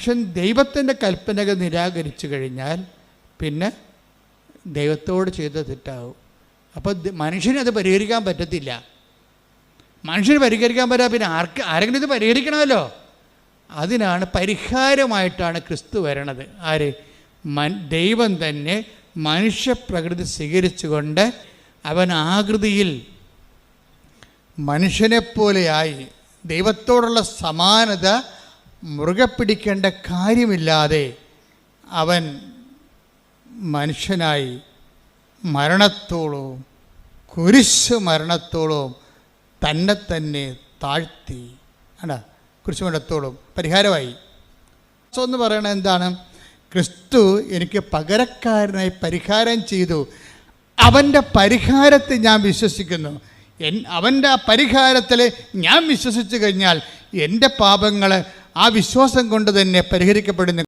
മനുഷ്യൻ ദൈവത്തിൻ്റെ കൽപ്പനകൾ നിരാകരിച്ചു കഴിഞ്ഞാൽ പിന്നെ ദൈവത്തോട് ചെയ്ത തെറ്റാവും. അപ്പോൾ മനുഷ്യനത് പരിഹരിക്കാൻ പറ്റത്തില്ല. മനുഷ്യന് പരിഹരിക്കാൻ പറ്റാ പിന്നെ ആരെങ്കിലും ഇത് പരിഹരിക്കണമല്ലോ. അതിനാണ് പരിഹാരമായിട്ടാണ് ക്രിസ്തു വരണത്. ആര്? ദൈവം തന്നെ മനുഷ്യപ്രകൃതി സ്വീകരിച്ചുകൊണ്ട് അവൻ ആകൃതിയിൽ മനുഷ്യനെപ്പോലെയായി ദൈവത്തോടുള്ള സമാനത മുറുകെ പിടിക്കേണ്ട കാര്യമില്ലാതെ അവൻ മനുഷ്യനായി മരണത്തോളവും കുരിശ് മരണത്തോളവും തന്നെ തന്നെ താഴ്ത്തി. അല്ല, കുരിശ് മരണത്തോളം പരിഹാരമായി. എന്ന് പറയണത് എന്താണ്? ക്രിസ്തു എനിക്ക് പകരക്കാരനായി പരിഹാരം ചെയ്തു. അവൻ്റെ പരിഹാരത്തെ ഞാൻ വിശ്വസിക്കുന്നു. അവൻ്റെ ആ പരിഹാരത്തിൽ ഞാൻ വിശ്വസിച്ച് കഴിഞ്ഞാൽ എൻ്റെ പാപങ്ങൾ ആ വിശ്വാസം കൊണ്ട് തന്നെ പരിഹരിക്കപ്പെടുന്നു.